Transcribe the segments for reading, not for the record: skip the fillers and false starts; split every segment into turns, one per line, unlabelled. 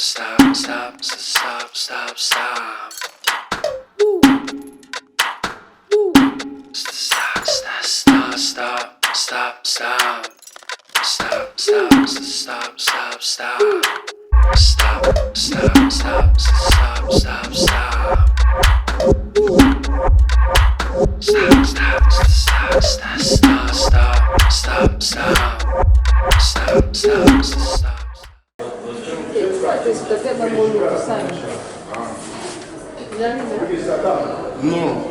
stop, stop, stop, stop, stop. Stop, stop, stop, stop, stop, stop. Stop, stop, stop, stop, stop. Stop, stop, stop, stop, stop, stop. Stop, stop, stop, stop, stop, stop, stop, stop. Stop, stop, stop.
Non.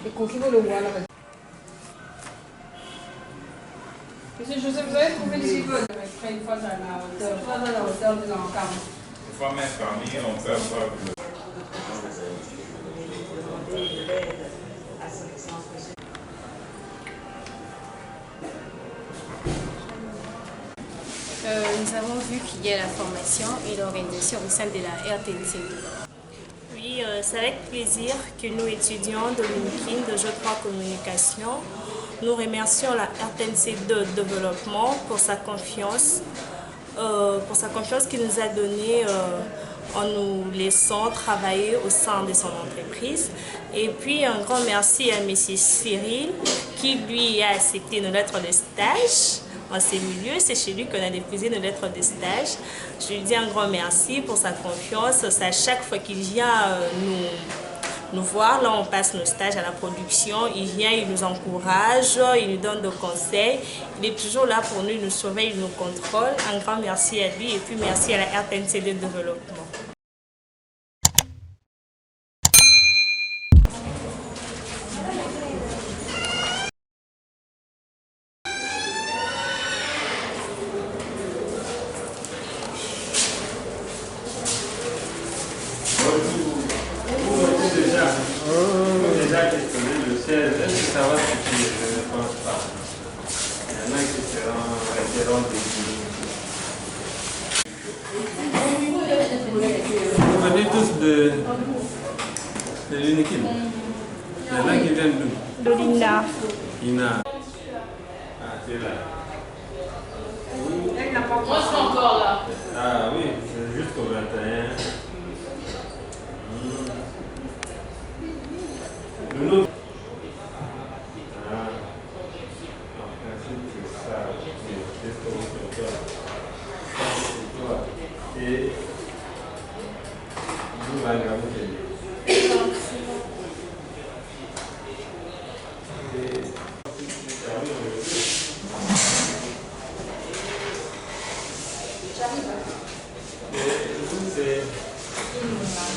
Et qu'on qui veut le voir là. Monsieur Joseph, vous avez trouvé les icônes une fois dans la hauteur, une fois dans la hauteur de l'encamp.
Une fois même parmi, on peut avoir
nous avons vu qu'il y a la formation et l'organisation au sein de la RTNC2. Oui, c'est avec plaisir que nous étudiants dominicaines de J3 Communication, nous remercions la RTNC2 Développement pour sa confiance qu'il nous a donnée en nous laissant travailler au sein de son entreprise. Et puis un grand merci à M. Cyril qui lui a accepté nos lettres de stage. En ces milieux, c'est chez lui qu'on a déposé nos lettres de stage. Je lui dis un grand merci pour sa confiance. À chaque fois qu'il vient nous voir, là on passe nos stages à la production, il vient, il nous encourage, il nous donne des conseils. Il est toujours là pour nous, il nous surveille, il nous contrôle. Un grand merci à lui et puis merci à la RTNC de développement.
Déjà questionné le siège, est-ce que ça va suffire? Je ne pense pas. Il y en a qui seront déguisés. Vous venez tous de l'UNIKIN. Il y en a qui viennent d'où?
De l'INA.
INA. Ah, c'est là.
Moi je suis encore là.
Ah oui, c'est jusqu'au 21. Le nôtre. Ah, en principe, c'est ça. C'est pour toi. Ça, c'est toi. Et nous, on va regarder.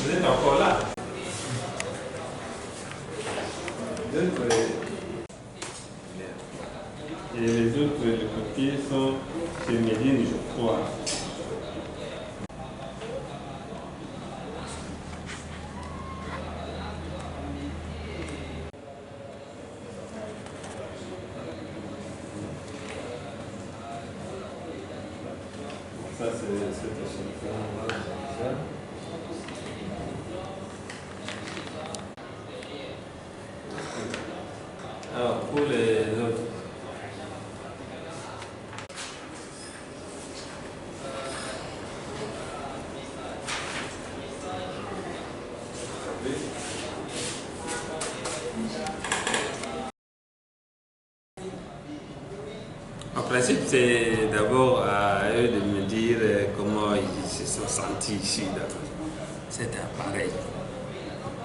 Vous êtes encore là. Et les autres de côté sont chez Médine, je crois. Ça, c'est ça. Alors, pour les autres. En principe, c'est d'abord à eux de me dire senti ici dans cet appareil?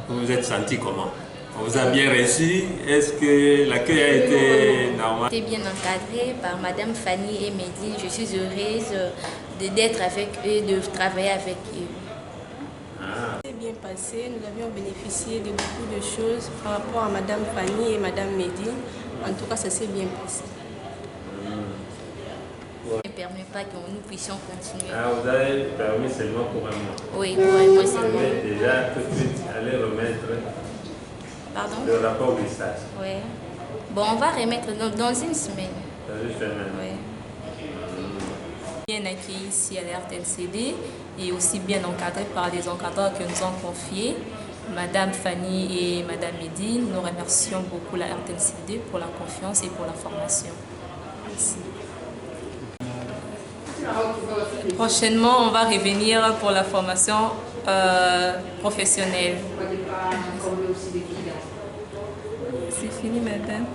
Vous vous êtes senti comment? On vous a bien reçu? Est-ce que l'accueil a été normal?
J'étais bien encadrée par Madame Fanny et Medine. Je suis heureuse d'être avec eux, de travailler avec eux.
C'est bien passé, nous avions bénéficié de beaucoup de choses par rapport à Madame Fanny et Madame Medine. En tout cas, ça s'est bien passé.
Ça ne permet pas que nous puissions continuer.
Ah, vous avez permis seulement pour un mois?
Oui, pour un mois
Vous
seulement.
pouvez déjà tout de suite aller remettre
Pardon?
le rapport du stage.
Oui. Bon, on va remettre dans une semaine.
Dans une semaine.
Oui.
Bien accueillis ici à la RTNCD et aussi bien encadré par les encadreurs que nous ont confiés, Madame Fanny et Madame Medine. Nous remercions beaucoup la RTNCD pour la confiance et pour la formation. Merci. Prochainement, on va revenir pour la formation professionnelle. C'est fini, madame.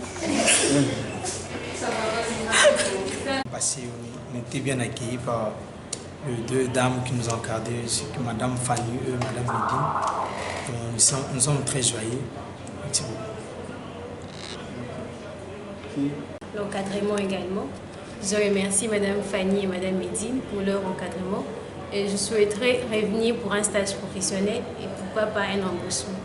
Parce qu'on était bien accueillis par les deux dames qui nous ont encadrés, Madame Fanny et Madame Medine. Nous sommes très joyeux. Merci beaucoup.
L'encadrement également. Je remercie Madame Fanny et Madame Medine pour leur encadrement. Et je souhaiterais revenir pour un stage professionnel et pourquoi pas un embauchement.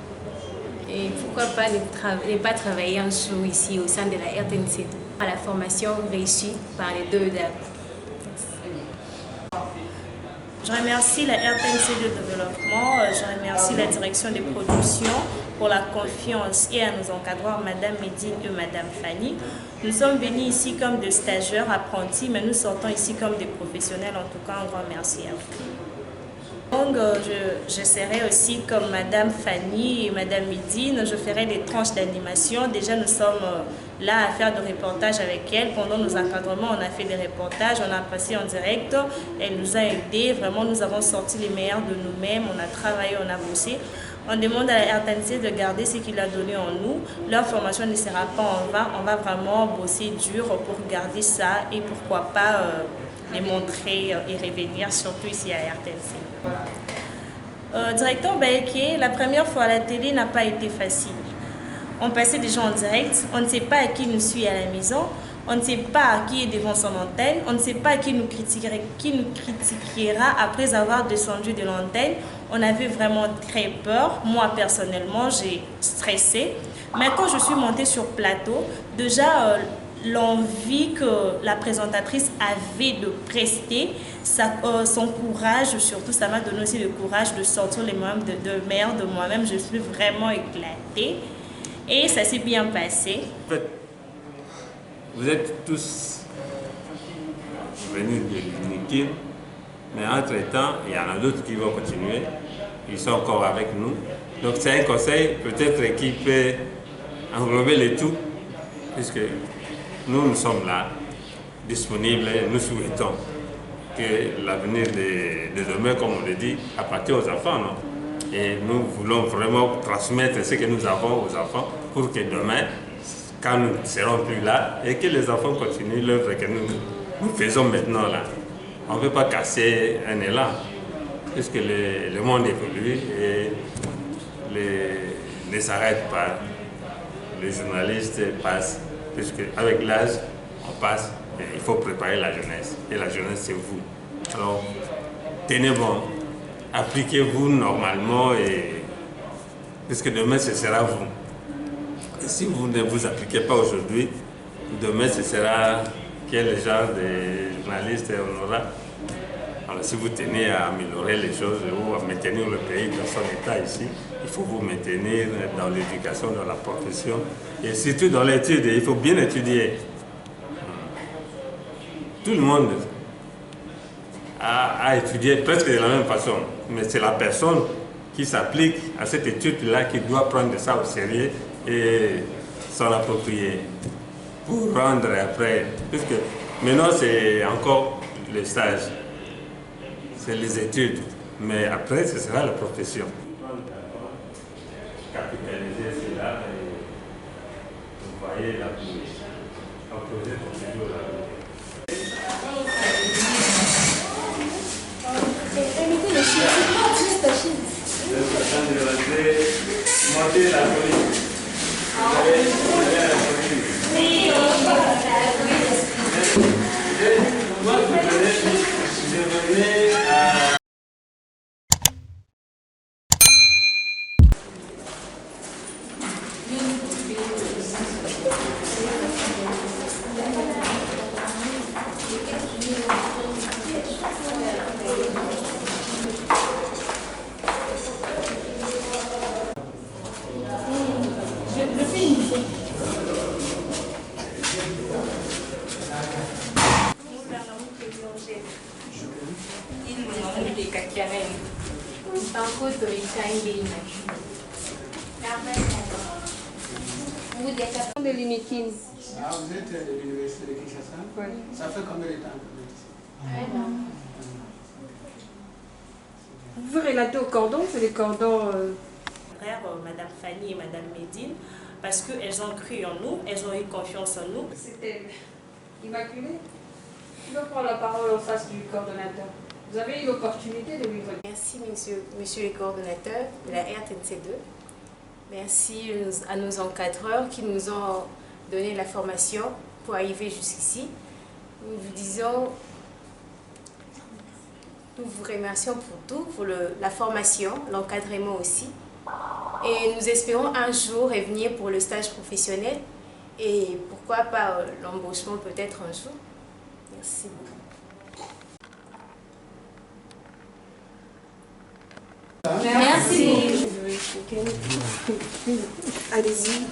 Et pourquoi pas ne pas travailler un jour ici au sein de la RTNCD à la formation réussie par les deux dames.
Je remercie la RTNCD de développement, je remercie la direction des productions pour la confiance et à nos encadreurs, Madame Medine et Madame Fanny. Nous sommes venus ici comme des stagiaires apprentis, mais nous sortons ici comme des professionnels. En tout cas, un grand merci à vous. Donc, je serai aussi comme Madame Fanny et Madame Medine. Je ferai des tranches d'animation. Déjà, nous sommes là à faire des reportages avec elle. Pendant nos encadrements, on a fait des reportages, on a passé en direct. Elle nous a aidés. Vraiment, nous avons sorti les meilleurs de nous-mêmes. On a travaillé, on a bossé. On demande à la RTNC de garder ce qu'il a donné en nous. Leur formation ne sera pas en vain. On va vraiment bosser dur pour garder ça et pourquoi pas les montrer et revenir, surtout ici à RTNC. Directeur Baeke, la première fois à la télé n'a pas été facile. On passait des gens en direct, on ne sait pas à qui nous suit à la maison, on ne sait pas qui est devant son antenne, on ne sait pas qui nous critiquera après avoir descendu de l'antenne. On avait vraiment très peur. Moi, personnellement, j'ai stressé. Mais quand je suis montée sur plateau, déjà, l'envie que la présentatrice avait de prester, son courage, surtout, ça m'a donné aussi le courage de sortir les meilleurs de moi-même. Je suis vraiment éclatée. Et ça s'est bien passé.
En fait, vous êtes tous venus de l'UNIKIN, mais entre-temps, il y en a d'autres qui vont continuer. Ils sont encore avec nous. Donc c'est un conseil peut-être qui peut englober le tout, puisque nous sommes là, disponibles, et nous souhaitons que l'avenir de demain, comme on le dit, appartient aux enfants. Non? Et nous voulons vraiment transmettre ce que nous avons aux enfants pour que demain, quand nous ne serons plus là, et que les enfants continuent l'œuvre que nous faisons maintenant là. On ne peut pas casser un élan, puisque le monde évolue et ne s'arrête pas. Les journalistes passent, puisque avec l'âge, on passe, et il faut préparer la jeunesse. Et la jeunesse, c'est vous. Alors, tenez bon, appliquez-vous normalement, puisque demain, ce sera vous. Et si vous ne vous appliquez pas aujourd'hui, demain, ce sera quel genre de journaliste on aura. Alors, si vous tenez à améliorer les choses ou à maintenir le pays dans son état ici, il faut vous maintenir dans l'éducation, dans la profession et surtout dans l'étude. Il faut bien étudier. Tout le monde a étudié presque de la même façon, mais c'est la personne qui s'applique à cette étude-là qui doit prendre ça au sérieux et s'en approprier pour rendre après, puisque maintenant c'est encore le stage, c'est les études, mais après ce sera la profession. Capitaliser cela et vous voyez la pluie. Un projet pour toujours la pluie.
Mettez le chien, c'est pas ta chaise.
Monter la colline.
Oui, on va la colline.
Moi, je venais à...
De l'Unikin.
Ah, vous êtes de l'université de Kinshasa?
Oui.
Ça fait combien de temps que vous êtes ici?
Vous pouvez relater au cordon, c'est les cordons...
Frère, Madame Fanny et Madame Médine, parce qu'elles ont cru en nous, elles ont eu confiance en nous.
C'était immaculé. Qui va prendre la parole en face du coordonnateur? Vous avez eu l'opportunité de lui répondre.
Merci, monsieur le coordonnateur de la RTNC2. Merci à nos encadreurs qui nous ont donné la formation pour arriver jusqu'ici. Nous vous remercions pour tout, pour la formation, l'encadrement aussi. Et nous espérons un jour revenir pour le stage professionnel et pourquoi pas l'embauchement peut-être un jour. Merci beaucoup.
Merci. Allez-y.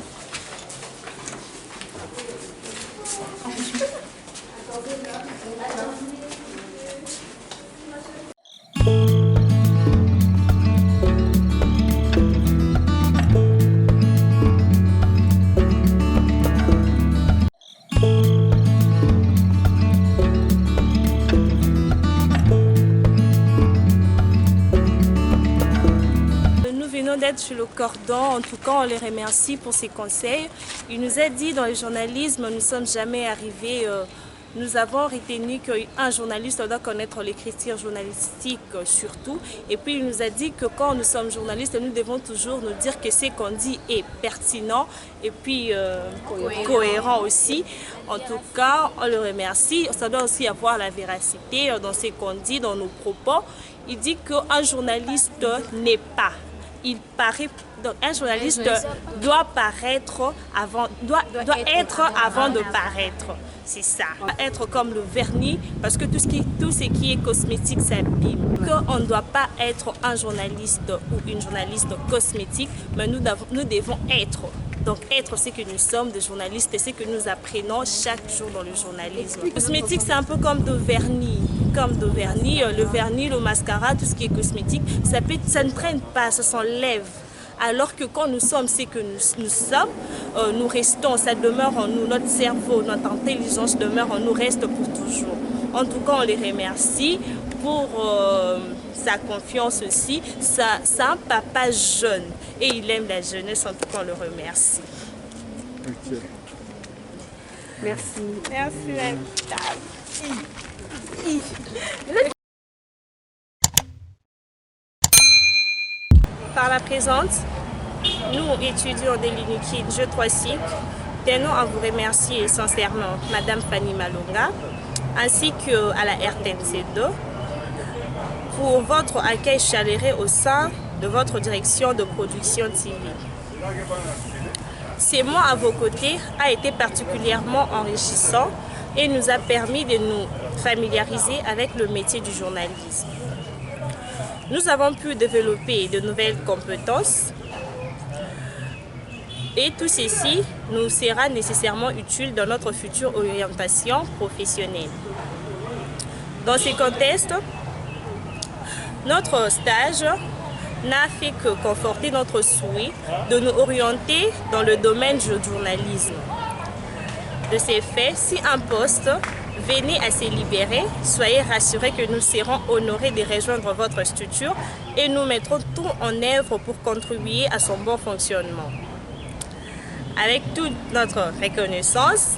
D'être sur le cordon, en tout cas on les remercie pour ses conseils. Il nous a dit dans le journalisme, nous ne sommes jamais arrivés, nous avons retenu qu'un journaliste doit connaître l'écriture journalistique surtout, et puis il nous a dit que quand nous sommes journalistes, nous devons toujours nous dire que ce qu'on dit est pertinent et puis cohérent aussi. En tout cas, on le remercie. Ça doit aussi avoir la véracité dans ce qu'on dit, dans nos propos. Il dit qu'un journaliste n'est pas. Il paraît, donc un journaliste doit paraître avant, doit être avant de paraître. C'est ça. Être comme le vernis, parce que tout ce qui est cosmétique s'abîme. On ne doit pas être un journaliste ou une journaliste cosmétique, mais nous devons être. Donc être ce que nous sommes, des journalistes, et ce que nous apprenons chaque jour dans le journalisme. Le cosmétique, c'est un peu comme de vernis. Le vernis, le mascara, tout ce qui est cosmétique, ça ne traîne pas, ça s'enlève. Alors que quand nous sommes ce que nous sommes, nous restons, ça demeure en nous, notre cerveau, notre intelligence demeure en nous, reste pour toujours. En tout cas, on les remercie pour sa confiance aussi. C'est un papa jeune et il aime la jeunesse, en tout cas, on le remercie.
Okay.
Merci.
Merci. Par la présente, nous, étudiants de l'UNIKID Jeux 3 cycles, tenons à vous remercier sincèrement Madame Fanny Malonga ainsi qu'à la RTNC2 pour votre accueil chaleureux au sein de votre direction de production TV. Ces mois à vos côtés a été particulièrement enrichissant et nous a permis de nous familiariser avec le métier du journalisme. Nous avons pu développer de nouvelles compétences et tout ceci nous sera nécessairement utile dans notre future orientation professionnelle. Dans ce contexte, notre stage n'a fait que conforter notre souhait de nous orienter dans le domaine du journalisme. De ces faits, si un poste venait à se libérer, soyez rassurés que nous serons honorés de rejoindre votre structure et nous mettrons tout en œuvre pour contribuer à son bon fonctionnement. Avec toute notre reconnaissance,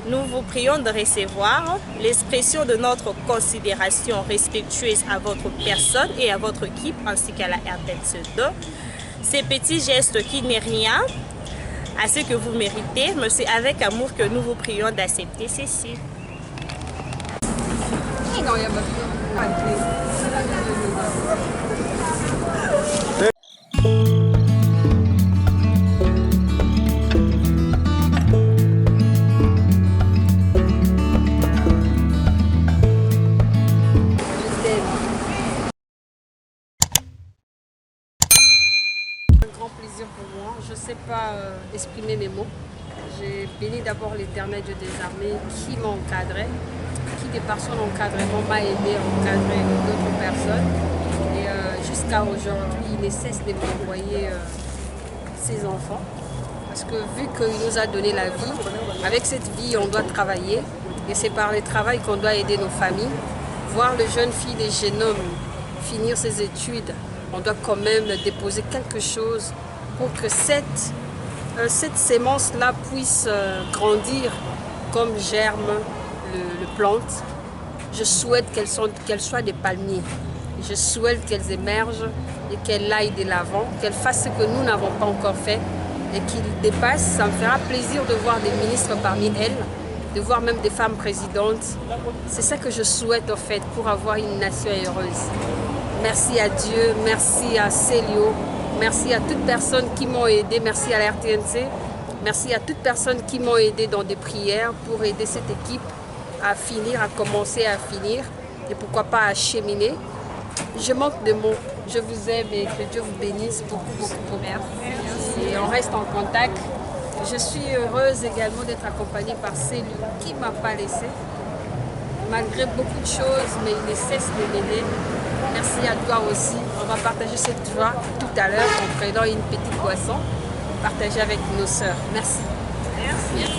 nous vous prions de recevoir l'expression de notre considération respectueuse à votre personne et à votre équipe ainsi qu'à la RTNC2. Ces petits gestes qui n'est rien à ce que vous méritez, mais c'est avec amour que nous vous prions d'accepter ceci.
Plaisir pour moi. Je ne sais pas exprimer mes mots. J'ai béni d'abord l'Éternel Dieu des armées qui m'a encadré, qui de par son encadrement m'a aidé à encadrer d'autres personnes. Et jusqu'à aujourd'hui, il ne cesse de m'envoyer ses enfants. Parce que vu qu'il nous a donné la vie, avec cette vie, on doit travailler. Et c'est par le travail qu'on doit aider nos familles. Voir les jeunes filles, les jeunes hommes finir ses études, on doit quand même déposer quelque chose pour que cette sémence-là puisse grandir comme germe le plante. Je souhaite qu'elles soient des palmiers. Je souhaite qu'elles émergent et qu'elles aillent de l'avant, qu'elles fassent ce que nous n'avons pas encore fait et qu'ils dépassent. Ça me fera plaisir de voir des ministres parmi elles, de voir même des femmes présidentes. C'est ça que je souhaite en fait pour avoir une nation heureuse. Merci à Dieu, merci à Célio, merci à toutes personnes qui m'ont aidé, merci à la RTNC, merci à toutes personnes qui m'ont aidé dans des prières pour aider cette équipe à finir, à commencer à finir et pourquoi pas à cheminer. Je manque de mots, je vous aime et que Dieu vous bénisse beaucoup. Et on reste en contact. Je suis heureuse également d'être accompagnée par Célio qui ne m'a pas laissée, malgré beaucoup de choses, mais il ne cesse de m'aider. Merci à toi aussi. On va partager cette joie tout à l'heure en prenant une petite boisson, partager avec nos sœurs. Merci. Merci.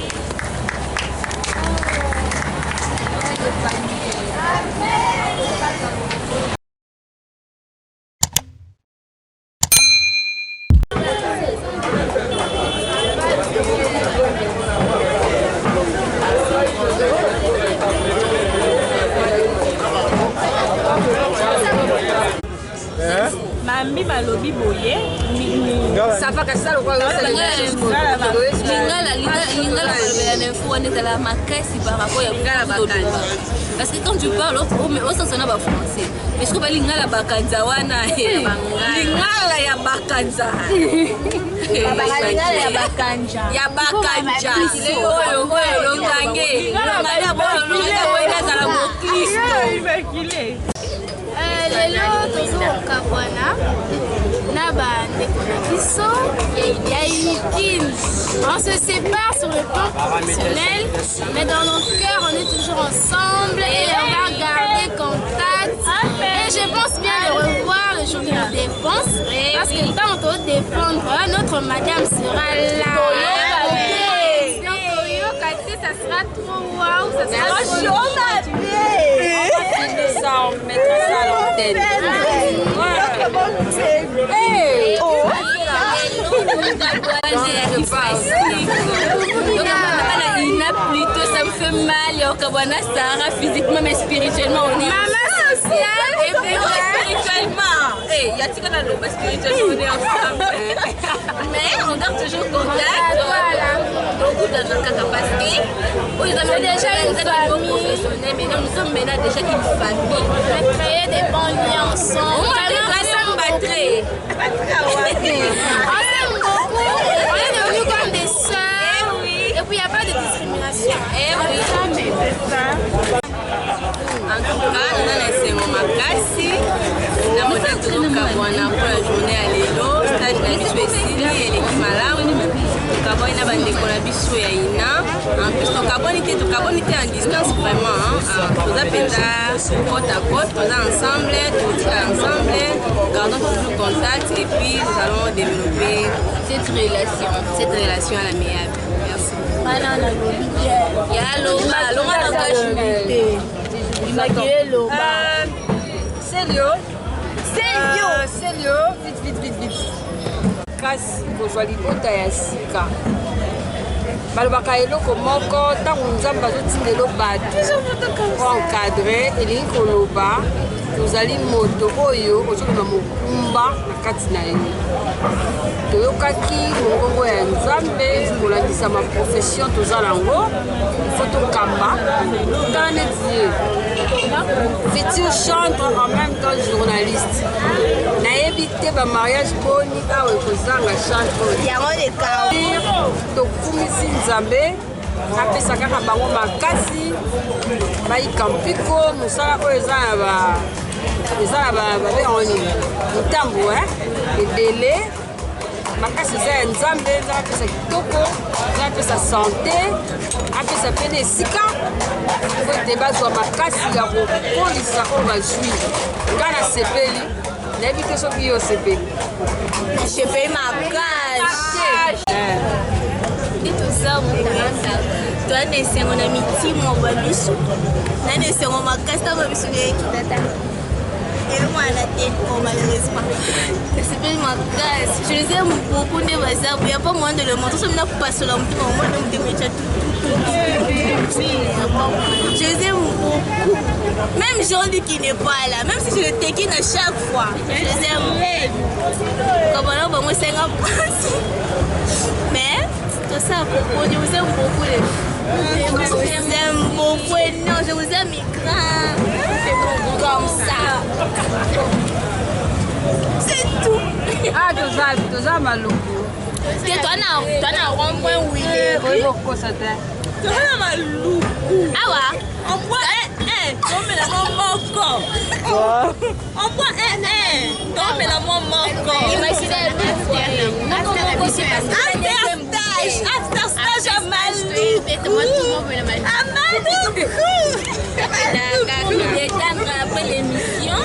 Mambi balobi boye
ça va kasala le roi
parce que quand tu parles au sens on a français est-ce que lingala bakanza wana lingala ya bakanza ya bakanja oyo longange ngala boyo za la Kristo
lelo tozokoka bwana na bandeko na biso ya Inikine. On se sépare sur le plan professionnel, mais dans notre cœur on est toujours ensemble et on va garder contact. Et je pense bien de revoir le jour de la défense, parce que quand on doit défendre, notre madame sera là. Ça sera trop waouh, ça sera chaud.
On va filmer ça, on mettra ça à l'antenne.
Plutôt ça me fait mal Sarah physiquement mais spirituellement on est
maman sociale
et spirituellement il y a tout dans l'eau spirituellement on est ensemble mais on garde toujours contact beaucoup dans notre capacité ils ont déjà une famille professionnelle mais nous sommes maintenant déjà une famille
on a créé des bons liens ensemble
on s'aime beaucoup
on est devenus comme des sœurs et puis il n'y a pas de discrimination
en tout cas, on a laissé mon makasi. On a monté tout le Kabwana pour la journée à l'élo. C'est-à-dire que je suis ici et l'équipe malawi. Kabwana na bandeko na biso ya ina. En plus, ton Kabwana était en distance vraiment. Nous avons côte à côte, nous sommes ensemble, tout ensemble. Gardons toujours contact et puis nous allons développer cette relation à la meilleure. Merci.
Célio, vite. Kasi kozwa libota ya sika. balobaka eloko moko ntango nzambe azotindela bato po encadre elingi koloba tozali moto oyo ozoloma mokumba na kati na ye toyokaki mongongo ya nzambe kolakisa maprofession toza nango ifo tokamba tala neti ye futur chantre en même temps journaliste nayebi te bamariage boni awa ekozanga chantre tokumisi nzambe apesa kaka bango makasi bayika mpiko mosala oyo eza na babengoni motambo edele makasi eza ya nzambe eza apesa kitoko eza apesa sante apesa pene esika po ete bazwa makasi ya kokolisa oyo bazwi ngai nasepeli nayebi te soki yo osepeli
nasepeli makasi toza motalanta toza na esengo na mitima ba biso na na esengo makasi ntango biso ekitata elomwana te malheureusement nasepeli makasi je les aime beaucoup nde baza boya pas moyen de le montrer somi napasola motima omona motemecha je les aime beaucoup même Jean-Luc qui n'est pas là même si je le taquine à chaque fois je les aime kabana bango senga pasi mais tout ça à propos je vous aime beaucoup les je vous aime beaucoup et non je vous aime grand comme ça c'est tout
ah toza maloko
te toi na rond-point wile
oyokosa te
toza na maluku awa on voit tomela moko on voit tomela moko after stage à Maluku après l'émission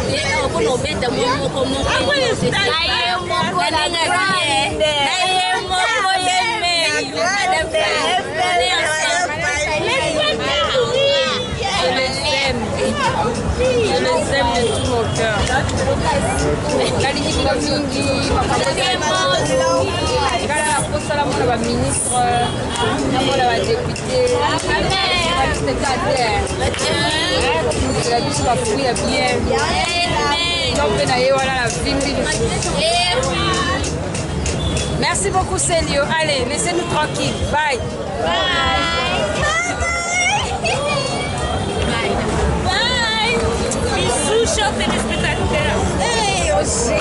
je les aime de tout mon cœur. Nalingi mingi kala posala mona ba ministre na mona ba député la biso bafuya bien donc na ye wana la vimbi. Merci beaucoup Célio. Allez, laissez-nous tranquille. Bye.
Bisous, chers téléspectateurs. Hey, Oshé.